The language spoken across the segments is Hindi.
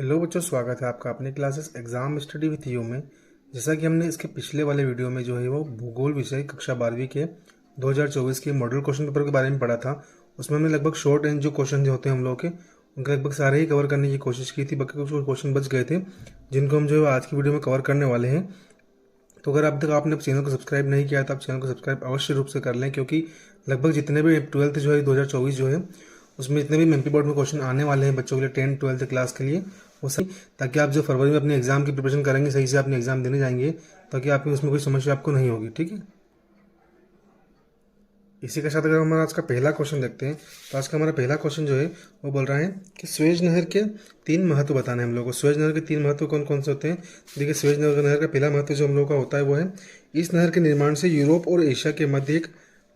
हेलो बच्चों, स्वागत है आपका अपने classes exam study with you में। जैसा कि हमने इसके पिछले वाले वीडियो में जो है वो भूगोल विषय कक्षा 12वीं के 2024 के मॉडल क्वेश्चन पेपर के बारे में पढ़ा था। उसमें हमने लगभग शॉर्ट रेंज जो क्वेश्चन जो होते हैं हम लोग के उनके लगभग सारे ही कवर करने की कोशिश की थी। बाकी कुछ क्वेश्चन बच गए थे जिनको हम जो है आज की वीडियो में कवर करने वाले हैं। तो अगर अब तक आपने चैनल को सब्सक्राइब नहीं किया तो आप चैनल को सब्सक्राइब अवश्य रूप से कर लें, क्योंकि लगभग जितने भी 12th जो है 2024 जो है उसमें जितने भी एमपी बोर्ड में क्वेश्चन आने वाले हैं बच्चों के लिए 10th 12th क्लास के लिए वो सही, ताकि आप जो फरवरी में अपने एग्जाम की प्रिपरेशन करेंगे सही से अपने एग्जाम देने जाएंगे, ताकि आपकी उसमें कोई समस्या आपको नहीं होगी। ठीक है, इसी के साथ अगर हमारा आज का पहला क्वेश्चन देखते हैं तो आज का हमारा पहला क्वेश्चन जो है वो बोल रहा है कि स्वेज नहर के 3 महत्व बताने हैं हम लोग को। स्वेज नहर के 3 महत्व कौन कौन से होते हैं? देखिए, स्वेज नहर का पहला महत्व जो हम लोग का होता है वो है इस नहर के निर्माण से यूरोप और एशिया के मध्य एक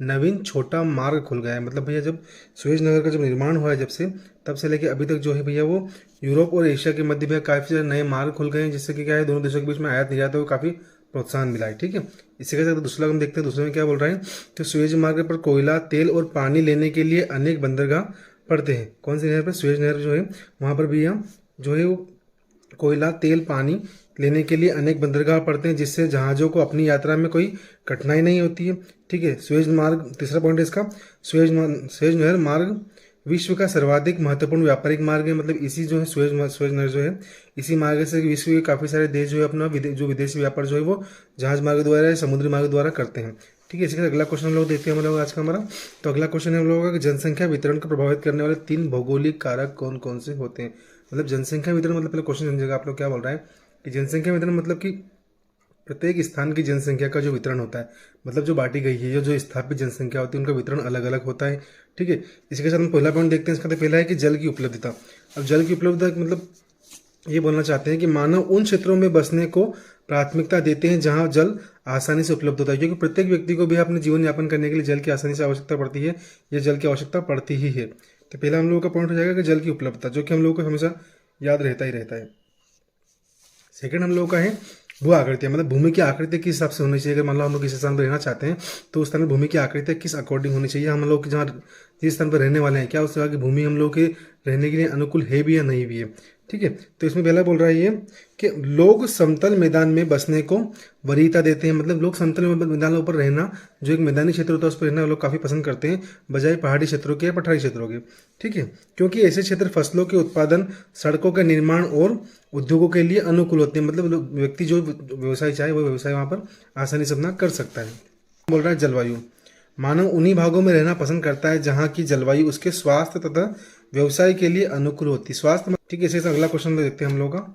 नवीन छोटा मार्ग खुल गया है। मतलब भैया जब स्वेज नहर का जब निर्माण हुआ है जब से तब से लेके अभी तक जो है भैया वो यूरोप और एशिया के मध्य भैया काफ़ी नए मार्ग खुल गए हैं, जिससे कि क्या है दोनों देशों के बीच में आयात निर्यात को काफ़ी प्रोत्साहन मिला है। ठीक है, इसी के साथ दूसरा हम देखते हैं, दूसरे में क्या बोल रहे हैं तो स्वेज मार्ग पर कोयला, तेल और पानी लेने के लिए अनेक बंदरगाह पड़ते हैं। कौन सी नहर पर? स्वेज नहर जो है वहाँ पर भैया जो है वो कोयला, तेल, पानी लेने के लिए अनेक बंदरगाह पड़ते हैं, जिससे जहाज़ों को अपनी यात्रा में कोई कठिनाई नहीं होती है। ठीक है, स्वेज मार्ग तीसरा पॉइंट है इसका। स्वेज नहर मार्ग विश्व का सर्वाधिक महत्वपूर्ण व्यापारिक मार्ग है। मतलब इसी जो है स्वेज नहर जो है इसी मार्ग से विश्व के काफ़ी सारे देश जो है अपना जो विदेशी व्यापार जो है वो जहाज मार्ग द्वारा या समुद्री मार्ग द्वारा करते हैं। ठीक है, इसके बाद अगला क्वेश्चन हम लोग देखते हैं हम लोग आज का हमारा। तो अगला क्वेश्चन है हम लोगों का जनसंख्या वितरण को प्रभावित करने वाले 3 भौगोलिक कारक कौन कौन से होते हैं। मतलब जनसंख्या वितरण मतलब पहले क्वेश्चन समझेगा आप लोग क्या बोल रहा है कि जनसंख्या वितरण मतलब कि प्रत्येक स्थान की जनसंख्या का जो वितरण होता है, मतलब जो बांटी गई है जो स्थापित जनसंख्या होती है उनका वितरण अलग अलग होता है। ठीक है, इसके साथ हम पहला पॉइंट देखते हैं। इसका तो पहला है कि जल की उपलब्धता। अब जल की उपलब्धता मतलब ये बोलना चाहते हैं कि मानव उन क्षेत्रों में बसने को प्राथमिकता देते हैं जहां जल आसानी से उपलब्ध होता है, क्योंकि प्रत्येक व्यक्ति को भी अपने जीवन यापन करने के लिए जल की आसानी से आवश्यकता पड़ती है, या जल की आवश्यकता पड़ती ही है। तो पहला हम लोगों का पॉइंट हो जाएगा कि जल की उपलब्धता, जो कि हम लोगों को हमेशा याद रहता ही रहता है। सेकंड हम लोगों का है भू आकृतियाँ, मतलब भूमि की आकृति किस हिसाब से होनी चाहिए। अगर मान लो हम लोग किसी स्थान पर रहना चाहते हैं तो उस स्थान पर भूमि की आकृति किस अकॉर्डिंग होनी चाहिए। हम लोग जहाँ जिस स्थान पर रहने वाले हैं क्या उस जगह की भूमि हम लोग के रहने के लिए अनुकूल है भी या नहीं भी है। ठीक है, तो इसमें पहला बोल रहा है ये कि लोग समतल मैदान में बसने को वरीयता देते हैं। मतलब लोग समतल मैदान पर रहना, जो एक मैदानी क्षेत्र होता है उस पर रहना लोग काफ़ी पसंद करते हैं, बजाय पहाड़ी क्षेत्रों के या पठारी क्षेत्रों के। ठीक है, क्योंकि ऐसे क्षेत्र फसलों के उत्पादन, सड़कों का निर्माण और उद्योगों के लिए अनुकूल होते हैं। मतलब व्यक्ति जो व्यवसाय चाहे वो व्यवसाय वहाँ पर आसानी से अपना कर सकता है। बोल रहा है जलवायु, मानव उन्हीं भागों में रहना पसंद करता है जहाँ की जलवायु उसके स्वास्थ्य तथा व्यवसाय के लिए अनुकूल होती है। स्वास्थ्य, ठीक है। इसे अगला क्वेश्चन देखते हैं हम लोग का।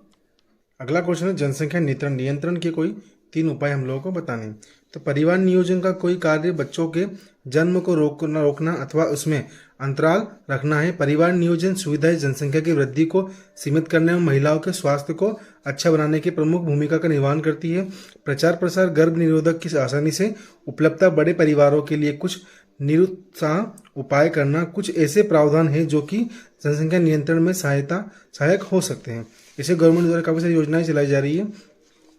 अगला क्वेश्चन है जनसंख्या नियंत्रण नियंत्रण के कोई 3 उपाय हम लोगों को बताने हैं। तो परिवार नियोजन का कोई कार्य बच्चों के जन्म को रोकना अथवा उसमें अंतराल रखना है। परिवार नियोजन सुविधाएं जनसंख्या की वृद्धि को सीमित करने में महिलाओं के स्वास्थ्य को अच्छा बनाने की प्रमुख भूमिका का निर्वहन करती है। प्रचार प्रसार गर्भ निरोधक की आसानी से उपलब्धता बड़े परिवारों के लिए कुछ निरुत्साह उपाय करना। कुछ ऐसे प्रावधान हैं जो कि जनसंख्या नियंत्रण में सहायक हो सकते हैं। इसे गवर्नमेंट द्वारा काफ़ी सारी योजनाएं चलाई जा रही है।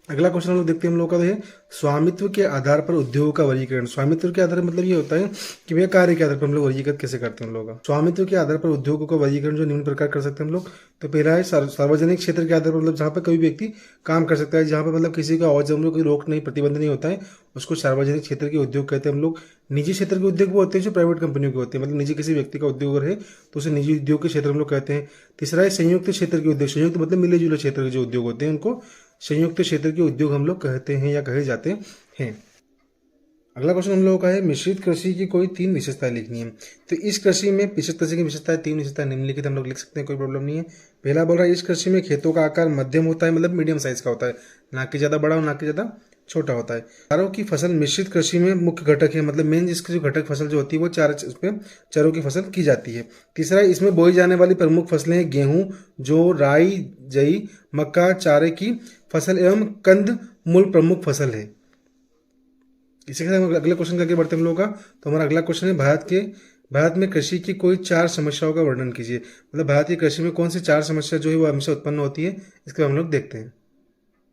अगला क्वेश्चन हम लोग देखते हैं हम लोग का है स्वामित्व के आधार पर उद्योगों का वर्गीकरण। स्वामित्व के आधार पर मतलब ये होता है कि भैया कार्य के आधार पर हम लोग वर्गीकृत कैसे करते हैं हम लोग का। स्वामित्व के आधार पर उद्योगों का वर्गीकरण जो निम्न प्रकार कर सकते हैं हम लोग। तो पहला है सार्वजनिक क्षेत्र के आधार पर, मतलब जहाँ पर कोई व्यक्ति काम कर सकता है, जहाँ पर मतलब किसी का आवाज जमने कोई रोक नहीं, प्रतिबंध नहीं होता है, उसको सार्वजनिक क्षेत्र के उद्योग कहते हैं हम लोग। निजी क्षेत्र के उद्योग वो होते हैं जो प्राइवेट कंपनियों के होते हैं, मतलब निजी किसी व्यक्ति का उद्योग अगर है तो उसे निजी उद्योग के क्षेत्र हम लोग कहते हैं। तीसरा है संयुक्त क्षेत्र के उद्योग। संयुक्त मतलब मिले जुले क्षेत्र के जो उद्योग होते हैं उनको संयुक्त क्षेत्र के उद्योग हम लोग कहते हैं या कहे जाते हैं। अगला क्वेश्चन हम लोगों का है मिश्रित कृषि की कोई 3 विशेषताएं लिखनी है। तो इस कृषि में मिश्रित कृषि की विशेषताएं 3 विशेषताएं निम्नलिखित हम लोग लिख सकते हैं, कोई प्रॉब्लम नहीं है। पहला बोल रहा है इस कृषि में खेतों का आकार मध्यम होता है, मतलब मीडियम साइज का होता है, ना कि ज्यादा बड़ा और ना कि ज्यादा छोटा होता है। चारों की फसल मिश्रित कृषि में मुख्य घटक है, मतलब मेन जिसकी जो घटक फसल जो होती है वो चारों की फसल की जाती है। तीसरा इसमें बोई जाने वाली प्रमुख फसलें हैं गेहूं, जौ, राई, जई, मक्का, चारे की फसल एवं कंद मूल प्रमुख फसल है। इसी के साथ हम अगले क्वेश्चन करके बढ़ते हैं हम लोग का। तो हमारा अगला क्वेश्चन है भारत में कृषि की कोई 4 समस्याओं का वर्णन कीजिए। मतलब भारत की कृषि में कौन सी 4 समस्या जो है वो हमेशा उत्पन्न होती है, इसके हम लोग देखते हैं।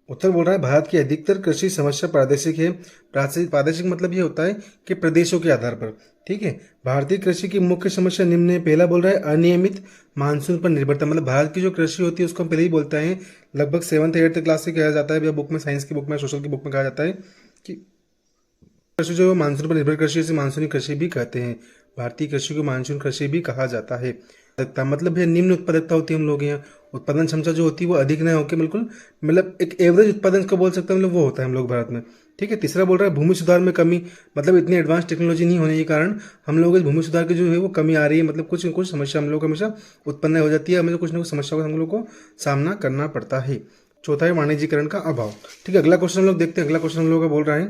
उत्तर बोल रहा है भारत की अधिकतर कृषि समस्या प्रादेशिक है। प्रादेशिक मतलब ये होता है कि प्रदेशों के आधार पर। ठीक है, भारतीय कृषि की मुख्य समस्या निम्न है। पहला बोल रहा है अनियमित मानसून पर निर्भरता। मतलब भारत की जो कृषि होती है उसको हम पहले ही बोलते हैं, लगभग 7th-8th क्लास से कहा जाता है या बुक में, साइंस की बुक में, सोशल की बुक में कहा जाता है कि कृषि जो मानसून पर निर्भर कृषि, इसे मानसूनी कृषि भी कहते हैं। भारतीय कृषि को मानसून कृषि भी कहा जाता है। उत्पादकता मतलब है निम्न उत्पादकता होती है हम लोग यहाँ। उत्पादन क्षमता जो होती है वो अधिक न होकर बिल्कुल मतलब एक एवरेज उत्पादन को बोल सकते हैं, मतलब वो होता है हम लोग भारत में। ठीक है, तीसरा बोल रहा है भूमि सुधार में कमी। मतलब इतनी एडवांस टेक्नोलॉजी नहीं होने के कारण हम लोग भूमि सुधार की जो है वो कमी आ रही है। मतलब कुछ न कुछ समस्या हम लोग को हमेशा उत्पन्न हो जाती है, हमें कुछ न कुछ समस्याओं का हम लोग को सामना करना पड़ता है। चौथा है वाणिज्यीकरण का अभाव। ठीक है, अगला क्वेश्चन हम लोग देखते हैं। अगला क्वेश्चन हम लोग का बोल रहा है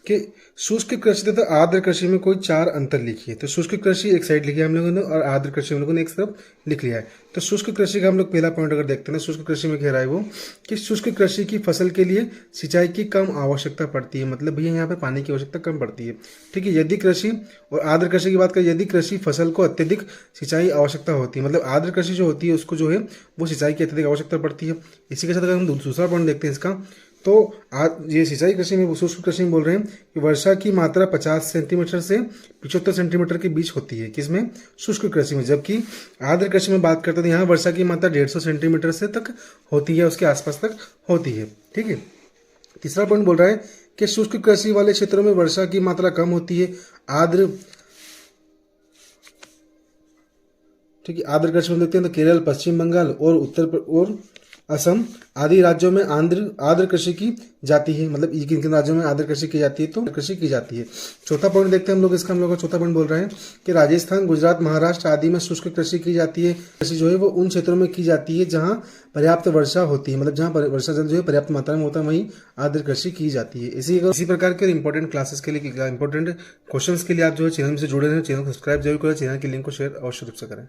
कि शुष्क कृषि तथा आर्द्र कृषि में कोई 4 अंतर लिखिए। तो शुष्क कृषि एक साइड लिखी है हम लोगों ने और आर्द्र कृषि हम लोगों ने एक तरफ लिख लिया है। तो शुष्क कृषि का हम लोग पहला पॉइंट अगर देखते हैं, शुष्क कृषि में कह रहा है वो कि शुष्क कृषि की फसल के लिए सिंचाई की कम आवश्यकता पड़ती है। मतलब भैया यहाँ पे पानी की आवश्यकता कम पड़ती है। ठीक है, यदि कृषि और आर्द्र कृषि की बात करें, यदि कृषि फसल को अत्यधिक सिंचाई आवश्यकता होती है। मतलब आर्द्र कृषि जो होती है उसको जो है वो सिंचाई की अत्यधिक आवश्यकता पड़ती है। इसी के साथ अगर हम दूसरा पॉइंट देखते हैं इसका, तो ये सिंचाई कृषि में, शुष्क कृषि में बोल रहे हैं कि वर्षा की मात्रा 50 सेंटीमीटर से 75 सेंटीमीटर के बीच होती है। किसमें? शुष्क कृषि में। जबकि आर्द्र कृषि में बात करते हैं तो यहाँ वर्षा की मात्रा 150 सेंटीमीटर से तक होती है, उसके आसपास तक होती है। ठीक है, तीसरा पॉइंट बोल रहा है कि शुष्क कृषि वाले क्षेत्रों में वर्षा की मात्रा कम होती है। आर्द्र ठीक है, आर्द्र कृषि में देखते हैं तो केरल, पश्चिम बंगाल और असम आदि राज्यों में आर्द्र कृषि की जाती है। मतलब किन किन राज्यों में आर्द्र कृषि की जाती है, तो कृषि की जाती है। चौथा पॉइंट देखते हैं हम लोग इसका। हम लोग का चौथा पॉइंट बोल रहे हैं कि राजस्थान, गुजरात, महाराष्ट्र आदि में शुष्क कृषि की जाती है। कृषि जो है वो उन क्षेत्रों में की जाती है जहाँ पर्याप्त वर्षा होती है। मतलब जहाँ वर्षा जल जो है पर्याप्त मात्रा में होता है वहीं आर्द्र कृषि की जाती है। इसी प्रकार के इंपॉर्टेंट क्लासेस के लिए, इंपॉर्टेंट क्वेश्चन के लिए आप जो है चैनल से जुड़े रहें, चैनल को सब्सक्राइब जरूर करें, चैनल की लिंक को शेयर अवश्य रूप से करें।